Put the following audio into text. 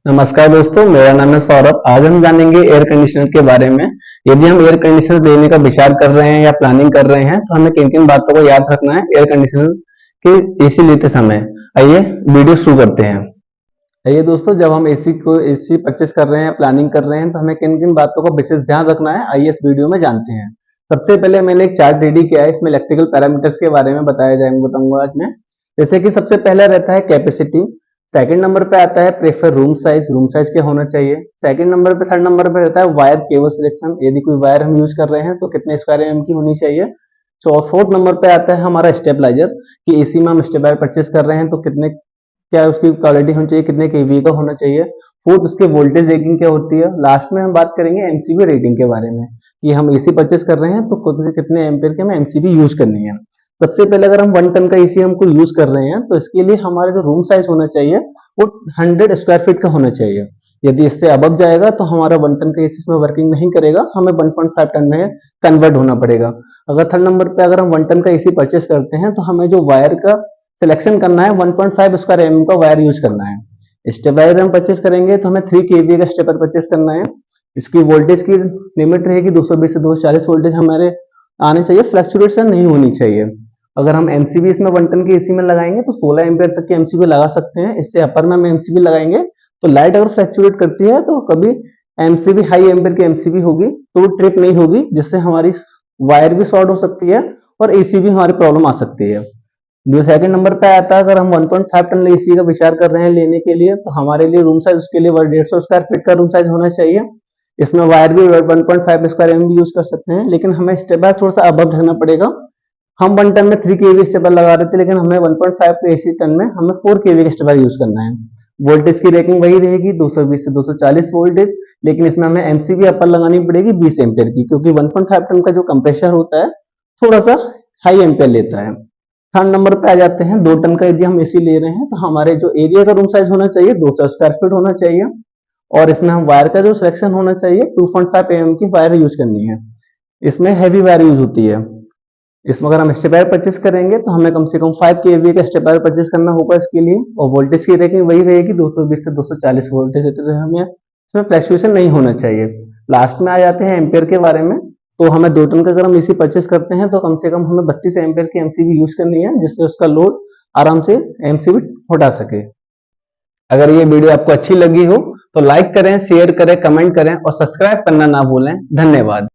नमस्कार दोस्तों, मेरा नाम है सौरभ। आज हम जानेंगे एयर कंडीशनर के बारे में। यदि हम एयर कंडीशनर लेने का विचार कर रहे हैं या प्लानिंग कर रहे हैं तो हमें किन किन बातों को याद रखना है एयर कंडीशनर के एसी लेते समय। आइए वीडियो शुरू करते हैं। आइए दोस्तों, जब हम एसी परचेस कर रहे हैं, प्लानिंग कर रहे हैं तो हमें किन किन बातों को विशेष ध्यान रखना है, आइए इस वीडियो में जानते हैं। सबसे पहले मैंने एक चार्ट रेडी किया है, इसमें इलेक्ट्रिकल पैरामीटर्स के बारे में बताऊंगा आज मैं। जैसे कि सबसे पहला रहता है कैपेसिटी। सेकंड नंबर पे आता है प्रेफर रूम साइज क्या होना चाहिए। सेकंड नंबर पे, थर्ड नंबर पे रहता है वायर केबल सिलेक्शन, यदि कोई वायर हम यूज कर रहे हैं तो कितने स्क्वायर एम की होनी चाहिए। तो फोर्थ नंबर पे आता है हमारा स्टेबलाइजर, कि एसी में हम स्टेबलाइजर परचेस कर रहे हैं तो कितने, क्या उसकी क्वालिटी होनी चाहिए, कितने केवी का होना चाहिए। फोर्थ, उसके वोल्टेज रेटिंग क्या होती है। लास्ट में हम बात करेंगे एमसीबी रेटिंग के बारे में, कि हम एसी परचेस कर रहे हैं तो कितने एम्पेयर के हमें एमसीबी यूज करनी है। सबसे पहले अगर हम 1 टन का एसी हमको यूज कर रहे हैं तो इसके लिए हमारा जो रूम साइज होना चाहिए वो 100 स्क्वायर फीट का होना चाहिए। यदि इससे अबव जाएगा तो हमारा 1 टन का एसी इसमें वर्किंग नहीं करेगा, हमें 1.5 टन में कन्वर्ट होना पड़ेगा। अगर थर्ड नंबर पे अगर हम 1 टन का एसी परचेस करते हैं तो हमें जो वायर का सिलेक्शन करना है 1.5 स्क्वायर एम का वायर यूज करना है। स्टेबलाइजर हम परचेस करेंगे तो हमें 3 केवी का स्टेपर परचेस करना है। इसकी वोल्टेज की लिमिट रहेगी 220 से 240 वोल्टेज हमारे आने चाहिए, फ्लक्चुएशन नहीं होनी चाहिए। अगर हम एमसीबी इसमें 1 टन के एसी में लगाएंगे तो 16 एम्पियर तक के एमसीबी लगा सकते हैं। इससे अपर में हम एमसीबी लगाएंगे तो लाइट अगर फ्लक्चुएट करती है तो कभी एमसीबी हाई एम्पियर की एमसीबी होगी तो वो ट्रिप नहीं होगी, जिससे हमारी वायर भी शॉर्ट हो सकती है और एसी भी हमारी प्रॉब्लम आ सकती है। जो सेकंड नंबर पे आता है, अगर हम 1.5 टन एसी का विचार कर रहे हैं लेने के लिए तो हमारे लिए रूम साइज, उसके लिए 150 स्क्वायर फीट का रूम साइज होना चाहिए। इसमें वायर भी 1.5 स्क्वायर एम भी यूज कर सकते हैं, लेकिन हमें स्टेबल थोड़ा सा अबव रहना पड़ेगा। हम 1 टन में 3 केवी स्टेबल लगा रहे थे, लेकिन हमें 1.5 के एसी टन में हमें 4 केवी का स्टेबल यूज करना है। वोल्टेज की रेटिंग वही रहेगी 220 से 240 वोल्टेज, लेकिन इसमें हमें एमसीबी अपर लगानी पड़ेगी 20 एम्पियर की, क्योंकि 1.5 टन का जो कंप्रेसर होता है थोड़ा सा हाई एम्पियर लेता है। थर्ड नंबर पे आ जाते हैं, 2 टन का यदि हम एसी ले रहे हैं तो हमारे जो एरिया का रूम साइज होना चाहिए 200 स्क्वायर फीट होना चाहिए, और इसमें हम वायर का जो सिलेक्शन होना चाहिए 2.5 एम की वायर यूज करनी है। इसमें हैवी वायर यूज होती है। इसमें अगर हम स्टेबलाइजर परचेस करेंगे तो हमें कम से कम 5 केवी का स्टेबलाइजर परचेस करना होगा इसके लिए, और वोल्टेज की रेटिंग वही रहेगी 220 से 240 वोल्टेज। हमें इसमें फ्लक्चुएशन नहीं होना चाहिए। लास्ट में आ जाते हैं एम्पेयर के बारे में। तो हमें 2 टन का अगर हम एसी परचेस करते हैं तो कम से कम हमें 32 एम्पेयर की एमसीबी यूज करनी है, जिससे उसका लोड आराम से एमसीबी हटा सके। अगर ये वीडियो आपको अच्छी लगी हो तो लाइक करें, शेयर करें, कमेंट करें और सब्सक्राइब करना ना भूलें। धन्यवाद।